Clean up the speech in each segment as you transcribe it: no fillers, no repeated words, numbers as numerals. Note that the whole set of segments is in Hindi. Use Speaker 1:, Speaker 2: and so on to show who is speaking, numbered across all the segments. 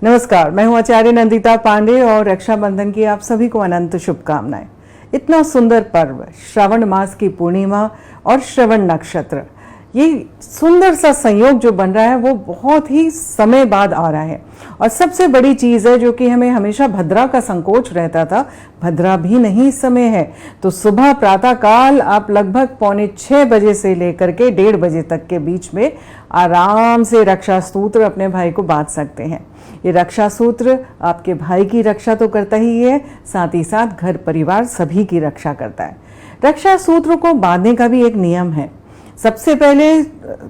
Speaker 1: नमस्कार, मैं हूं आचार्य नंदिता पांडे और रक्षाबंधन की आप सभी को अनंत शुभकामनाएं। इतना सुंदर पर्व, श्रावण मास की पूर्णिमा और श्रवण नक्षत्र, ये सुंदर सा संयोग जो बन रहा है वो बहुत ही समय बाद आ रहा है। और सबसे बड़ी चीज़ है जो कि हमें हमेशा भद्रा का संकोच रहता था, भद्रा भी नहीं इस समय है। तो सुबह प्रातः काल आप लगभग 5:45 बजे से लेकर के 1:30 बजे तक के बीच में आराम से रक्षा सूत्र अपने भाई को बांध सकते हैं। ये रक्षा सूत्र आपके भाई की रक्षा तो करता ही है, साथ ही साथ घर परिवार सभी की रक्षा करता है। रक्षा सूत्र को बांधने का भी एक नियम है। सबसे पहले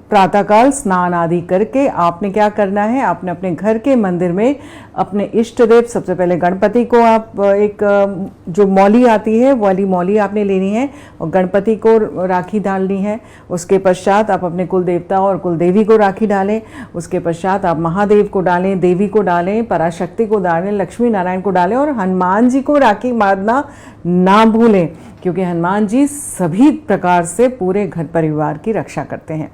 Speaker 1: प्रातःकाल स्नान आदि करके आपने क्या करना है, आपने अपने घर के मंदिर में अपने इष्ट देव, सबसे पहले गणपति को आप एक जो मौली आती है वाली मौली आपने लेनी है और गणपति को राखी डालनी है। उसके पश्चात आप अपने कुल देवता और कुल देवी को राखी डालें। उसके पश्चात आप महादेव को डालें, देवी को डालें, पराशक्ति को डालें, लक्ष्मी नारायण को डालें और हनुमान जी को राखी बांधना ना भूलें, क्योंकि हनुमान जी सभी प्रकार से पूरे घर परिवार की रक्षा करते हैं।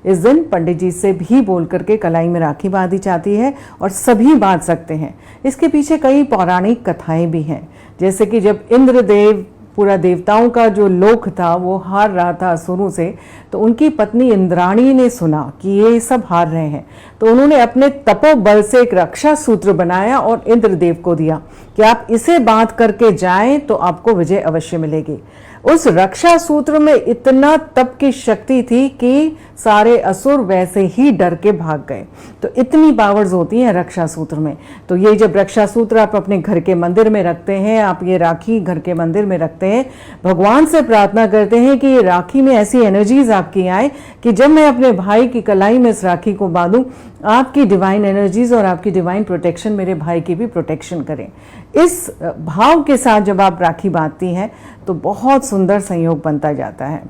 Speaker 1: इस दिन पंडित जी से भी बोल करके कलाई में राखी बांधी जाती है और सभी बांध सकते हैं। इसके पीछे कई पौराणिक कथाएं भी हैं, जैसे कि जब इंद्रदेव, पूरा देवताओं का जो लोक था वो हार रहा था असुरों से, तो उनकी पत्नी इंद्राणी ने सुना कि ये सब हार रहे हैं, तो उन्होंने अपने तपोबल से एक रक्षा सूत्र बनाया और इंद्रदेव को दिया कि आप इसे बांध करके जाएं तो आपको विजय अवश्य मिलेगी। उस रक्षा सूत्र में इतना तप की शक्ति थी कि सारे असुर वैसे ही डर के भाग गए। तो इतनी पावर्स होती हैं रक्षा सूत्र में। तो ये जब रक्षा सूत्र आप अपने घर के मंदिर में रखते हैं, आप ये राखी घर के मंदिर में रखते हैं, भगवान से प्रार्थना करते हैं कि ये राखी में ऐसी एनर्जीज आपकी आए कि जब मैं अपने भाई की कलाई में इस राखी को बांधूं, आपकी डिवाइन एनर्जीज और आपकी डिवाइन प्रोटेक्शन मेरे भाई की भी प्रोटेक्शन करें। इस भाव के साथ जब आप राखी बांधती हैं तो बहुत सुंदर संयोग बनता जाता है।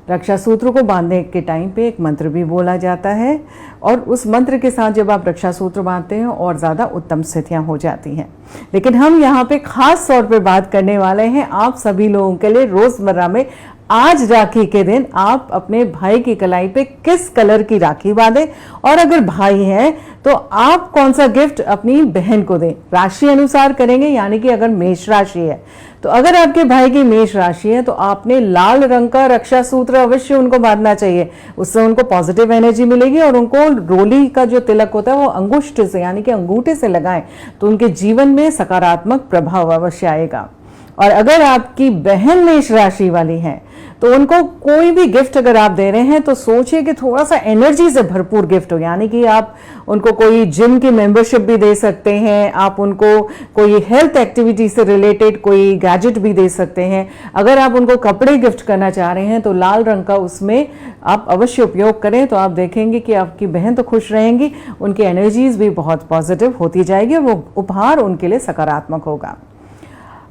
Speaker 1: रक्षा सूत्र को बांधने के टाइम पे एक मंत्र भी बोला जाता है और उस मंत्र के साथ जब आप रक्षा सूत्र बांधते हैं और ज़्यादा उत्तम स्थितियां हो जाती हैं। लेकिन हम यहाँ पे खास तौर पे बात करने वाले हैं आप सभी लोगों के लिए रोजमर्रा में। आज राखी के दिन आप अपने भाई की कलाई पे किस कलर की राखी बांधें, और अगर भाई है तो आप कौन सा गिफ्ट अपनी बहन को दें, राशि अनुसार करेंगे। यानी कि अगर मेष राशि है तो अगर आपके भाई की मेष राशि है तो आपने लाल रंग का रक्षा सूत्र अवश्य उनको बांधना चाहिए। उससे उनको पॉजिटिव एनर्जी मिलेगी और उनको रोली का जो तिलक होता है वो अंगुष्ठ से यानी कि अंगूठे से लगाएं तो उनके जीवन में सकारात्मक प्रभाव अवश्य आएगा। और अगर आपकी बहन मेष राशि वाली है तो उनको कोई भी गिफ्ट अगर आप दे रहे हैं तो सोचिए कि थोड़ा सा एनर्जी से भरपूर गिफ्ट हो। यानी कि आप उनको कोई जिम की मेंबरशिप भी दे सकते हैं, आप उनको कोई हेल्थ एक्टिविटी से रिलेटेड कोई गैजेट भी दे सकते हैं। अगर आप उनको कपड़े गिफ्ट करना चाह रहे हैं तो लाल रंग का उसमें आप अवश्य उपयोग करें, तो आप देखेंगे कि आपकी बहन तो खुश रहेंगी, उनकी एनर्जीज भी बहुत पॉजिटिव होती जाएगी और वो उपहार उनके लिए सकारात्मक होगा।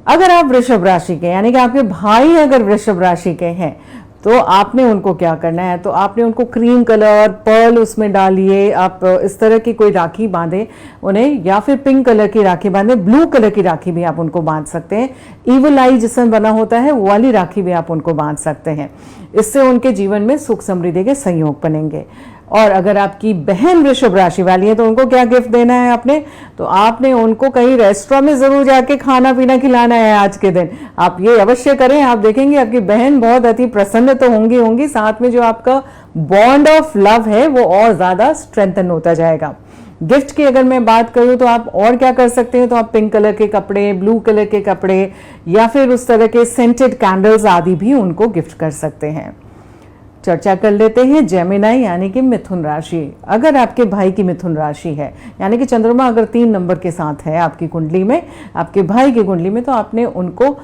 Speaker 1: अगर आप वृषभ राशि के यानी कि आपके भाई अगर वृषभ राशि के हैं तो आपने उनको क्या करना है, तो आपने उनको क्रीम कलर पर्ल उसमें डालिए। आप इस तरह की कोई राखी बांधे उन्हें, या फिर पिंक कलर की राखी बांधे, ब्लू कलर की राखी भी आप उनको बांध सकते हैं। ईवल आई जिसमें बना होता है वो वाली राखी भी आप उनको बांध सकते हैं। इससे उनके जीवन में सुख समृद्धि के संयोग बनेंगे। और अगर आपकी बहन वृषभ राशि वाली है तो उनको क्या गिफ्ट देना है आपने, तो आपने उनको कहीं रेस्टोरेंट में जरूर जाके खाना पीना खिलाना है आज के दिन। आप ये अवश्य करें, आप देखेंगे आपकी बहन बहुत अति प्रसन्न तो होंगी, साथ में जो आपका बॉन्ड ऑफ लव है वो और ज्यादा स्ट्रेंथन होता जाएगा। गिफ्ट की अगर मैं बात करूं तो आप और क्या कर सकते हैं, तो आप पिंक कलर के कपड़े, ब्लू कलर के कपड़े या फिर उस तरह के सेंटेड कैंडल्स आदि भी उनको गिफ्ट कर सकते हैं। चर्चा कर लेते हैं जेमिनाई यानी कि मिथुन राशि। अगर आपके भाई की मिथुन राशि है यानी कि चंद्रमा अगर 3 नंबर के साथ है आपकी कुंडली में, आपके भाई की कुंडली में, तो आपने उनको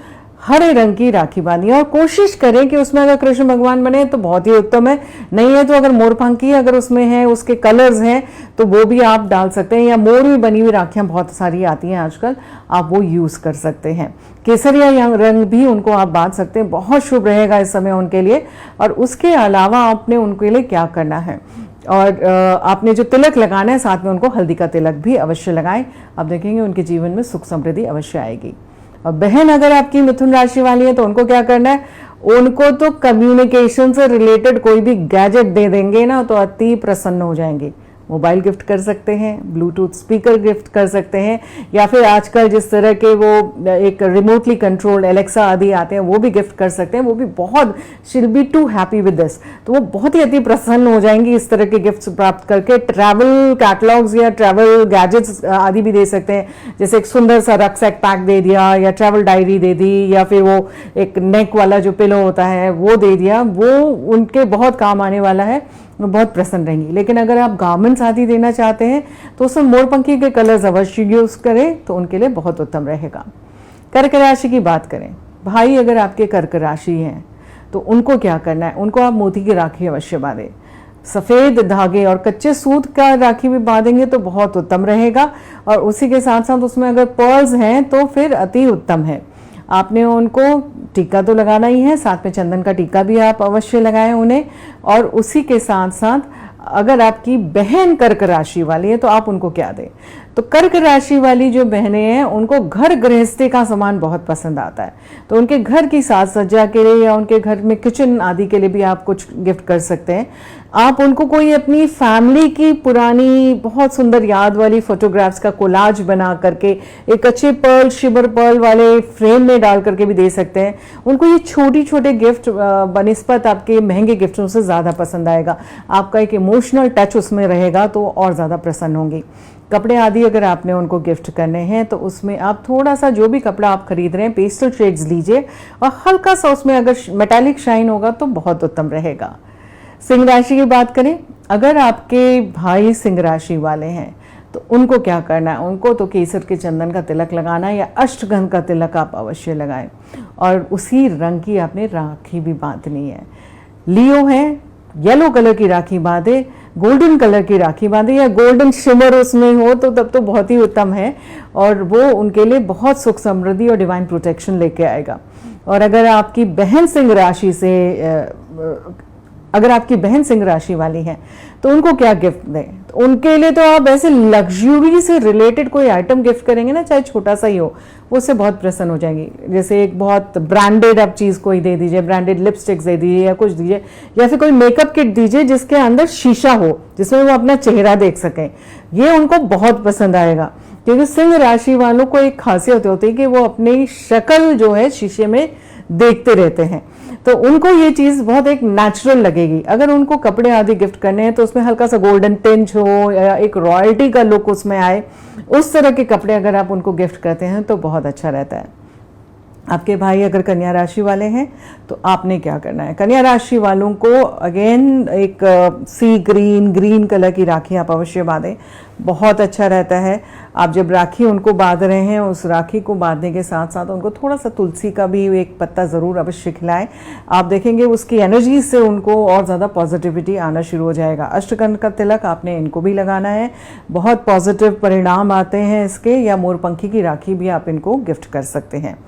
Speaker 1: हरे रंग की राखी बांधी और कोशिश करें कि उसमें अगर कृष्ण भगवान बने तो बहुत ही उत्तम है, नहीं है तो अगर मोरपंखी अगर उसमें है, उसके कलर्स हैं तो वो भी आप डाल सकते हैं, या मोर में बनी हुई राखियां बहुत सारी आती हैं आजकल, आप वो यूज कर सकते हैं। केसरिया रंग भी उनको आप बांध सकते हैं, बहुत शुभ रहेगा इस समय उनके लिए। और उसके अलावा आपने उनके लिए क्या करना है, और आपने जो तिलक लगाना है साथ में उनको हल्दी का तिलक भी अवश्य लगाएं। आप देखेंगे उनके जीवन में सुख समृद्धि अवश्य आएगी। और बहन अगर आपकी मिथुन राशि वाली है तो उनको क्या करना है, उनको तो कम्युनिकेशन से रिलेटेड कोई भी गैजेट दे देंगे ना तो अति प्रसन्न हो जाएंगे, मोबाइल गिफ्ट कर सकते हैं, ब्लूटूथ स्पीकर गिफ्ट कर सकते हैं, या फिर आजकल जिस तरह के वो एक रिमोटली कंट्रोल्ड एलेक्सा आदि आते हैं वो भी गिफ्ट कर सकते हैं। वो भी बहुत, she will be too happy with this. तो वो बहुत ही अति प्रसन्न हो जाएंगी इस तरह के गिफ्ट्स प्राप्त करके। ट्रैवल कैटलॉग्स या ट्रैवल गैजेट्स आदि भी दे सकते हैं, जैसे एक सुंदर सा रक्सैक पैक दे दिया, या ट्रैवल डायरी दे दी, या फिर वो एक नेक वाला जो पिलो होता है वो दे दिया। वो उनके बहुत काम आने वाला है, वो बहुत प्रसन्न रहेंगी। लेकिन अगर आप गारमेंट्स आदि देना चाहते हैं तो उसमें मोरपंखी के कलर्स अवश्य यूज करें, तो उनके लिए बहुत उत्तम रहेगा। कर्क राशि की बात करें, भाई अगर आपके कर्क राशि हैं तो उनको क्या करना है, उनको आप मोती की राखी अवश्य बांधें। सफ़ेद धागे और कच्चे सूत का राखी भी बांधेंगे तो बहुत उत्तम रहेगा, और उसी के साथ साथ उसमें अगर पर्ल्स हैं तो फिर अति उत्तम है। आपने उनको टीका तो लगाना ही है, साथ में चंदन का टीका भी आप अवश्य लगाएं उन्हें। और उसी के साथ साथ अगर आपकी बहन कर्क राशि वाली है तो आप उनको क्या दें, तो कर्क राशि वाली जो बहनें हैं उनको घर गृहस्थी का सामान बहुत पसंद आता है, तो उनके घर की साज सज्जा के लिए या उनके घर में किचन आदि के लिए भी आप कुछ गिफ्ट कर सकते हैं। आप उनको कोई अपनी फैमिली की पुरानी बहुत सुंदर याद वाली फोटोग्राफ्स का कोलाज बना करके एक अच्छे पर्ल, शिवर पर्ल वाले फ्रेम में डाल करके भी दे सकते हैं। उनको ये छोटी छोटे गिफ्ट बनिस्पत आपके महंगे गिफ्टों से ज़्यादा पसंद आएगा। आपका एक इमोशनल टच उसमें रहेगा तो और ज़्यादा प्रसन्न होंगी। कपड़े आदि अगर आपने उनको गिफ्ट करने हैं तो उसमें आप थोड़ा सा जो भी कपड़ा आप खरीद रहे हैं पेस्टल शेड्स लीजिए, और हल्का सा उसमें अगर मेटालिक शाइन होगा तो बहुत उत्तम रहेगा। सिंह राशि की बात करें, अगर आपके भाई सिंह राशि वाले हैं तो उनको क्या करना है, उनको तो केसर के चंदन का तिलक लगाना है, या अष्टगंध का तिलक आप अवश्य लगाएं, और उसी रंग की आपने राखी भी बांधनी है। लियो है, येलो कलर की राखी बांधे, गोल्डन कलर की राखी बांधे, या गोल्डन शिमर उसमें हो तो तब तो बहुत ही उत्तम है, और वो उनके लिए बहुत सुख समृद्धि और डिवाइन प्रोटेक्शन लेके आएगा। और अगर आपकी बहन सिंह राशि से अगर आपकी बहन सिंह राशि वाली है तो उनको क्या गिफ्ट दें, तो उनके लिए तो आप ऐसे लग्जरी से रिलेटेड कोई आइटम गिफ्ट करेंगे ना, चाहे छोटा सा ही हो, वो उससे बहुत प्रसन्न हो जाएंगी। जैसे एक बहुत ब्रांडेड आप चीज़ कोई दे दीजिए, ब्रांडेड लिपस्टिक्स दे दीजिए या कुछ दीजिए, या फिर कोई मेकअप किट दीजिए जिसके अंदर शीशा हो, जिसमें वो अपना चेहरा देख सकें। ये उनको बहुत पसंद आएगा, क्योंकि सिंह राशि वालों को एक खासियत होती है कि वो अपनी शक्ल जो है शीशे में देखते रहते हैं, तो उनको ये चीज़ बहुत एक नेचुरल लगेगी। अगर उनको कपड़े आदि गिफ्ट करने हैं तो उसमें हल्का सा गोल्डन टिंच हो या एक रॉयल्टी का लुक उसमें आए, उस तरह के कपड़े अगर आप उनको गिफ्ट करते हैं तो बहुत अच्छा रहता है। आपके भाई अगर कन्या राशि वाले हैं तो आपने क्या करना है, कन्या राशि वालों को अगेन एक सी ग्रीन कलर की राखी आप अवश्य बांधें, बहुत अच्छा रहता है। आप जब राखी उनको बांध रहे हैं, उस राखी को बांधने के साथ साथ उनको थोड़ा सा तुलसी का भी एक पत्ता ज़रूर अवश्य खिलाएं। आप देखेंगे उसकी एनर्जी से उनको और ज़्यादा पॉजिटिविटी आना शुरू हो जाएगा। अष्टगंध का तिलक आपने इनको भी लगाना है, बहुत पॉजिटिव परिणाम आते हैं इसके, या मोरपंखी की राखी भी आप इनको गिफ्ट कर सकते हैं।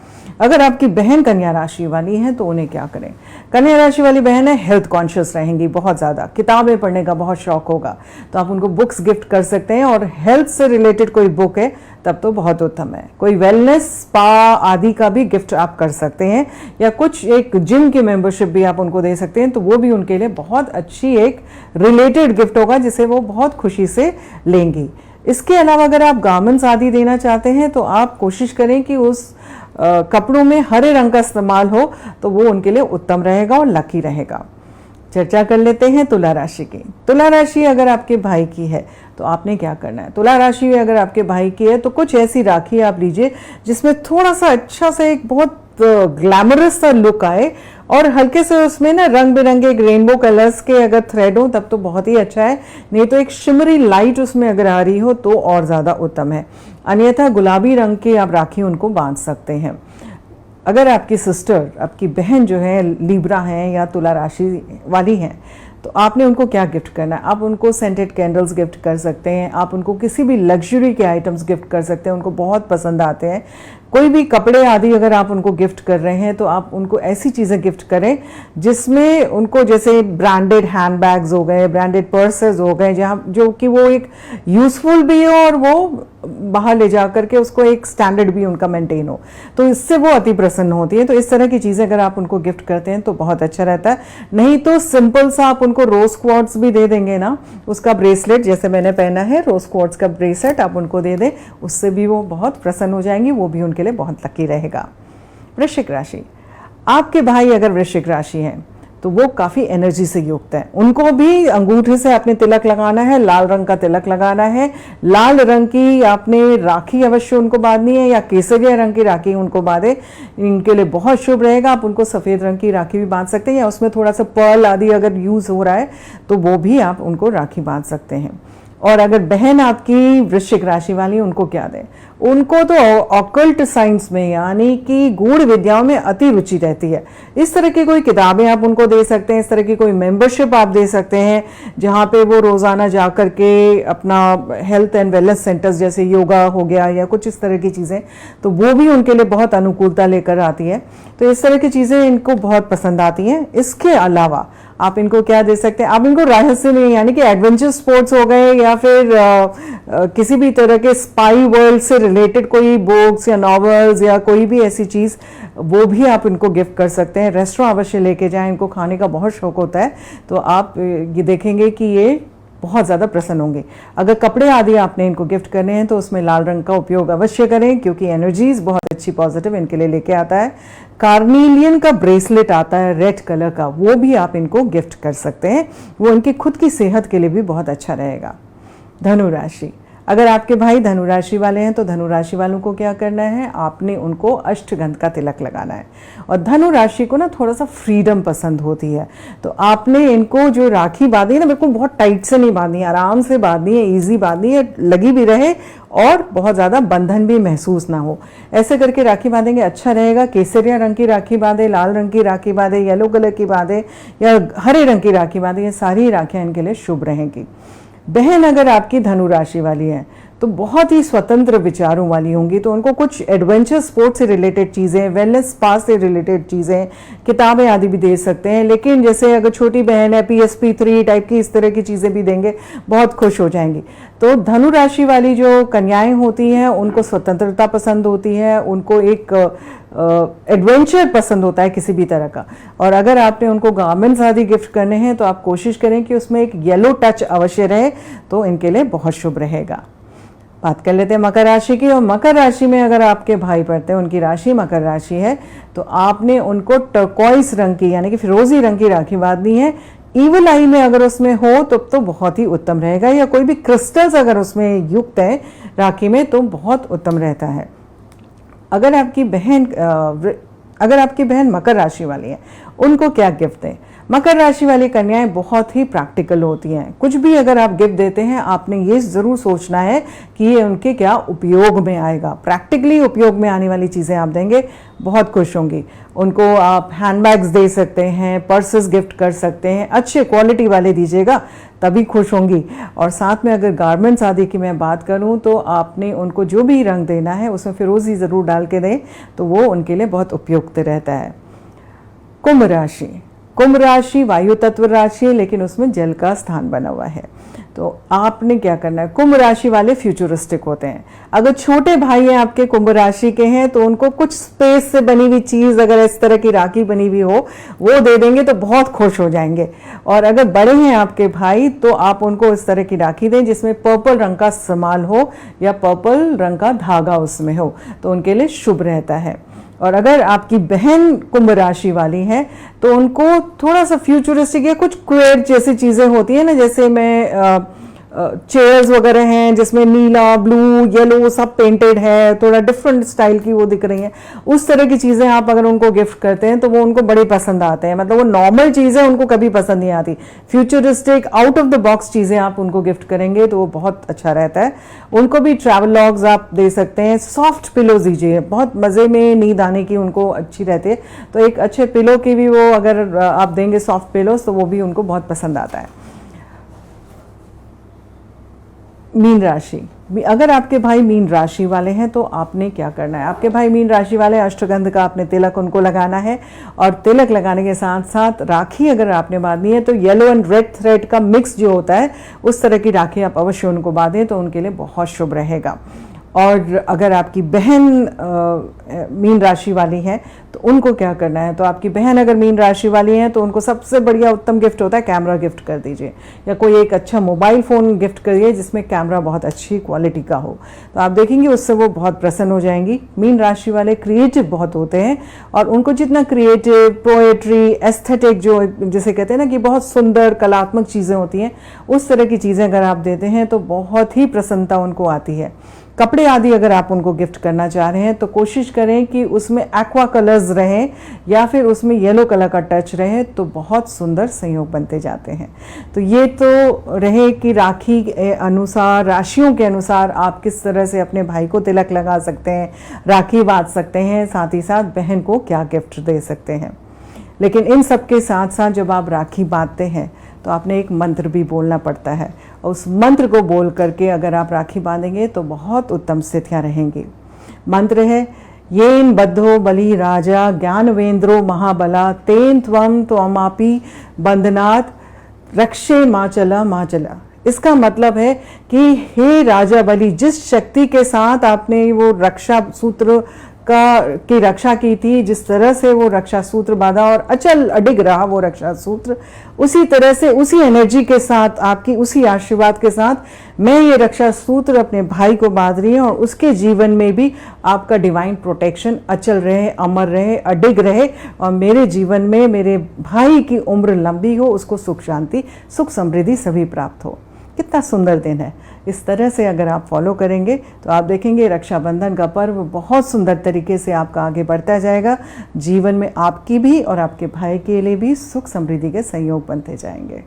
Speaker 1: अगर आपकी बहन कन्या राशि वाली है तो उन्हें क्या करें, कन्या राशि वाली बहन है हेल्थ कॉन्शियस रहेंगी, बहुत ज़्यादा किताबें पढ़ने का बहुत शौक होगा, तो आप उनको बुक्स गिफ्ट कर सकते हैं, और हेल्थ से रिलेटेड कोई बुक है तब तो बहुत उत्तम है। कोई वेलनेस स्पा आदि का भी गिफ्ट आप कर सकते हैं, या कुछ एक जिम की मेंबरशिप भी आप उनको दे सकते हैं, तो वो भी उनके लिए बहुत अच्छी एक रिलेटेड गिफ्ट होगा जिसे वो बहुत खुशी से लेंगी। इसके अलावा अगर आप गारमेंट्स आदि देना चाहते हैं तो आप कोशिश करें कि उस कपड़ों में हरे रंग का इस्तेमाल हो, तो वो उनके लिए उत्तम रहेगा और लकी रहेगा। चर्चा कर लेते हैं तुला राशि की। तुला राशि अगर आपके भाई की है तो आपने क्या करना है, तुला राशि अगर आपके भाई की है तो कुछ ऐसी राखी आप लीजिए जिसमें थोड़ा सा अच्छा सा एक बहुत ग्लैमरस सा लुक आए, और हल्के से उसमें ना रंग बिरंगे रेनबो कलर्स के अगर थ्रेड हो तब तो बहुत ही अच्छा है, नहीं तो एक शिमरी लाइट उसमें अगर आ रही हो तो और ज़्यादा उत्तम है। अन्यथा गुलाबी रंग की आप राखी उनको बांध सकते हैं। अगर आपकी सिस्टर, आपकी बहन जो है लिब्रा हैं या तुला राशि वाली हैं, तो आपने उनको क्या गिफ्ट करना है, आप उनको सेंटेड कैंडल्स गिफ्ट कर सकते हैं, आप उनको किसी भी लग्जरी के आइटम्स गिफ्ट कर सकते हैं, उनको बहुत पसंद आते हैं। कोई भी कपड़े आदि अगर आप उनको गिफ्ट कर रहे हैं तो आप उनको ऐसी चीज़ें गिफ्ट करें जिसमें उनको, जैसे ब्रांडेड हैंड बैग्स हो गए, ब्रांडेड पर्सेस हो गए, जहाँ जो कि वो एक यूजफुल भी हो और वो बाहर ले जा करके उसको एक स्टैंडर्ड भी उनका मेंटेन हो, तो इससे वो अति प्रसन्न होती है। तो इस तरह की चीज़ें अगर आप उनको गिफ्ट करते हैं तो बहुत अच्छा रहता है। नहीं तो सिंपल सा आप उनको रोज क्वार्ट्स भी दे देंगे ना, उसका ब्रेसलेट जैसे मैंने पहना है रोज क्वार्ट्स का ब्रेसलेट आप उनको दे दें, उससे भी वो बहुत प्रसन्न हो जाएंगी, वो भी उनके लिए बहुत लकी रहेगा। वृश्चिक राशि, आपके भाई अगर वृश्चिक राशि हैं तो वो काफ़ी एनर्जी से युक्त है। उनको भी अंगूठे से आपने तिलक लगाना है, लाल रंग का तिलक लगाना है, लाल रंग की आपने राखी अवश्य उनको बांधनी है या केसरिया रंग की राखी उनको बांधे, इनके लिए बहुत शुभ रहेगा। आप उनको सफ़ेद रंग की राखी भी बांध सकते हैं या उसमें थोड़ा सा पर्ल आदि अगर यूज़ हो रहा है तो वो भी आप उनको राखी बांध सकते हैं। और अगर बहन आपकी वृश्चिक राशि वाली, उनको क्या दें? उनको तो ऑकल्ट साइंस में यानी कि गूढ़ विद्याओं में अति रुचि रहती है। इस तरह की कोई किताबें आप उनको दे सकते हैं, इस तरह की कोई मेंबरशिप आप दे सकते हैं जहाँ पे वो रोज़ाना जा कर के अपना हेल्थ एंड वेलनेस सेंटर्स जैसे योगा हो गया या कुछ इस तरह की चीज़ें, तो वो भी उनके लिए बहुत अनुकूलता लेकर आती है। तो इस तरह की चीज़ें इनको बहुत पसंद आती हैं। इसके अलावा आप इनको क्या दे सकते हैं? आप इनको रहस्यमय यानी कि एडवेंचर स्पोर्ट्स हो गए या फिर किसी भी तरह के स्पाई वर्ल्ड से रिलेटेड कोई बुक्स या नॉवेल्स या कोई भी ऐसी चीज़, वो भी आप इनको गिफ्ट कर सकते हैं। रेस्टोरेंट अवश्य लेके जाएं, इनको खाने का बहुत शौक होता है, तो आप ये देखेंगे कि ये बहुत ज़्यादा प्रसन्न होंगे। अगर कपड़े आदि आपने इनको गिफ्ट करने हैं तो उसमें लाल रंग का उपयोग अवश्य करें, क्योंकि एनर्जीज बहुत अच्छी पॉजिटिव इनके लिए लेके आता है। कार्नीलियन का ब्रेसलेट आता है रेड कलर का, वो भी आप इनको गिफ्ट कर सकते हैं, वो इनकी खुद की सेहत के लिए भी बहुत अच्छा रहेगा। धनु राशि, अगर आपके भाई धनु राशि वाले हैं तो धनु राशि वालों को क्या करना है? आपने उनको अष्टगंध का तिलक लगाना है। और धनु राशि को ना थोड़ा सा फ्रीडम पसंद होती है, तो आपने इनको जो राखी बांधी है ना, बिल्कुल बहुत टाइट से नहीं बांधनी है, आराम से बांधनी है, ईजी बांधनी है, लगी भी रहे और बहुत ज़्यादा बंधन भी महसूस ना हो। ऐसे करके राखी बांधेंगे अच्छा रहेगा। केसरिया रंग की राखी बांधे, लाल रंग की राखी बांधे, येलो कलर की बांधे या हरे रंग की राखी बांधे, ये सारी राखियाँ इनके लिए शुभ रहेंगी। बहन अगर आपकी धनु राशि वाली है तो बहुत ही स्वतंत्र विचारों वाली होंगी, तो उनको कुछ एडवेंचर स्पोर्ट्स से रिलेटेड चीज़ें, वेलनेस स्पा से रिलेटेड चीज़ें, किताबें आदि भी दे सकते हैं। लेकिन जैसे अगर छोटी बहन है PSP3 टाइप की, इस तरह की चीज़ें भी देंगे, बहुत खुश हो जाएंगी। तो धनु राशि वाली जो कन्याएं होती हैं उनको स्वतंत्रता पसंद होती है, उनको एक एडवेंचर पसंद होता है किसी भी तरह का। और अगर आपने उनको गारमेंट्स आदि गिफ्ट करने हैं तो आप कोशिश करें कि उसमें एक येलो टच अवश्य रहे, तो इनके लिए बहुत शुभ रहेगा। बात कर लेते हैं मकर राशि की। और मकर राशि में अगर आपके भाई पड़ते हैं, उनकी राशि मकर राशि है, तो आपने उनको टर्कोइस रंग की यानी कि फिरोजी रंग की राखी बांधनी है। ईवल आई में अगर उसमें हो तो बहुत ही उत्तम रहेगा, या कोई भी क्रिस्टल्स अगर उसमें युक्त है राखी में तो बहुत उत्तम रहता है। अगर आपकी बहन मकर राशि वाली है, उनको क्या गिफ्ट दें? मकर राशि वाली कन्याएं बहुत ही प्रैक्टिकल होती हैं। कुछ भी अगर आप गिफ्ट देते हैं, आपने ये ज़रूर सोचना है कि ये उनके क्या उपयोग में आएगा। प्रैक्टिकली उपयोग में आने वाली चीज़ें आप देंगे, बहुत खुश होंगी। उनको आप हैंडबैग्स दे सकते हैं, पर्सेस गिफ्ट कर सकते हैं, अच्छे क्वालिटी वाले दीजिएगा, तभी खुश होंगी। और साथ में अगर गारमेंट्स आदि की मैं बात करूं तो आपने उनको जो भी रंग देना है उसमें फिरोजी ज़रूर डाल के दें, तो वो उनके लिए बहुत उपयुक्त रहता है। कुंभ राशि, कुंभ राशि वायु तत्व राशि है, लेकिन उसमें जल का स्थान बना हुआ है। तो आपने क्या करना है? कुंभ राशि वाले फ्यूचरिस्टिक होते हैं। अगर छोटे भाई हैं आपके कुंभ राशि के हैं तो उनको कुछ स्पेस से बनी हुई चीज़, अगर इस तरह की राखी बनी हुई हो, वो दे देंगे तो बहुत खुश हो जाएंगे। और अगर बड़े हैं आपके भाई तो आप उनको इस तरह की राखी दें जिसमें पर्पल रंग का इस्तेमाल हो या पर्पल रंग का धागा उसमें हो, तो उनके लिए शुभ रहता है। और अगर आपकी बहन कुंभ राशि वाली है तो उनको थोड़ा सा फ्यूचरिस्टिक या कुछ क्वेर जैसी चीज़ें होती है ना, जैसे मैं चेयर्स वगैरह हैं जिसमें नीला, ब्लू, येलो सब पेंटेड है, थोड़ा डिफरेंट स्टाइल की वो दिख रही हैं, उस तरह की चीज़ें आप अगर उनको गिफ्ट करते हैं तो वो उनको बड़ी पसंद आते हैं। मतलब वो नॉर्मल चीज़ें उनको कभी पसंद नहीं आती, futuristic out of the box चीज़ें आप उनको गिफ्ट करेंगे तो वो बहुत अच्छा रहता है। उनको भी ट्रैवल लॉग्स आप दे सकते हैं, सॉफ्ट पिलो दीजिए, बहुत मज़े में नींद आने की उनको अच्छी रहती है, तो एक अच्छे पिलो की भी वो अगर आप देंगे सॉफ्ट पिलोस तो वो भी उनको बहुत पसंद आता है। मीन राशि, अगर आपके भाई मीन राशि वाले हैं तो आपने क्या करना है? आपके भाई मीन राशि वाले, अष्टगंध का आपने तिलक उनको लगाना है। और तिलक लगाने के साथ साथ राखी अगर आपने बांधनी है तो येलो एंड रेड थ्रेड का मिक्स जो होता है उस तरह की राखी आप अवश्य उनको बांधें, तो उनके लिए बहुत शुभ रहेगा। और अगर आपकी बहन मीन राशि वाली है तो उनको क्या करना है, तो आपकी बहन अगर मीन राशि वाली है तो उनको सबसे बढ़िया उत्तम गिफ्ट होता है कैमरा गिफ्ट कर दीजिए, या कोई एक अच्छा मोबाइल फ़ोन गिफ्ट करिए जिसमें कैमरा बहुत अच्छी क्वालिटी का हो। तो आप देखेंगे उससे वो बहुत प्रसन्न हो जाएंगी। मीन राशि वाले क्रिएटिव बहुत होते हैं और उनको जितना क्रिएटिव, पोएट्री, एस्थेटिक जो जिसे कहते हैं ना कि बहुत सुंदर कलात्मक चीज़ें होती हैं, उस तरह की चीज़ें अगर आप देते हैं तो बहुत ही प्रसन्नता उनको आती है। कपड़े आदि अगर आप उनको गिफ्ट करना चाह रहे हैं तो कोशिश करें कि उसमें एक्वा कलर्स रहें या फिर उसमें येलो कलर का टच रहे, तो बहुत सुंदर संयोग बनते जाते हैं। तो ये तो रहे कि राखी के अनुसार, राशियों के अनुसार आप किस तरह से अपने भाई को तिलक लगा सकते हैं, राखी बांध सकते हैं, साथ ही साथ बहन को क्या गिफ्ट दे सकते हैं। लेकिन इन सब के साथ साथ जब आप राखी बांधते हैं तो आपने एक मंत्र भी बोलना पड़ता है, और उस मंत्र को बोल करके अगर आप राखी बांधेंगे तो बहुत उत्तम स्थितियाँ रहेंगी। मंत्र है येन बद्धो बलि राजा ज्ञानवेंद्रो महाबला तेन त्वम त्वमापि बंधनात् रक्षे माचला माचला। इसका मतलब है कि हे राजा बलि, जिस शक्ति के साथ आपने वो रक्षा सूत्र की रक्षा की थी, जिस तरह से वो रक्षा सूत्र बांधा और अचल अडिग रहा वो रक्षा सूत्र, उसी तरह से, उसी एनर्जी के साथ, आपकी उसी आशीर्वाद के साथ मैं ये रक्षा सूत्र अपने भाई को बांध रही हूँ, और उसके जीवन में भी आपका डिवाइन प्रोटेक्शन अचल रहे, अमर रहे, अडिग रहे, और मेरे जीवन में मेरे भाई की उम्र लंबी हो, उसको सुख शांति, सुख समृद्धि सभी प्राप्त हो। कितना सुंदर दिन है। इस तरह से अगर आप फॉलो करेंगे तो आप देखेंगे रक्षाबंधन का पर्व बहुत सुंदर तरीके से आपका आगे बढ़ता जाएगा। जीवन में आपकी भी और आपके भाई के लिए भी सुख समृद्धि के संयोग बनते जाएंगे।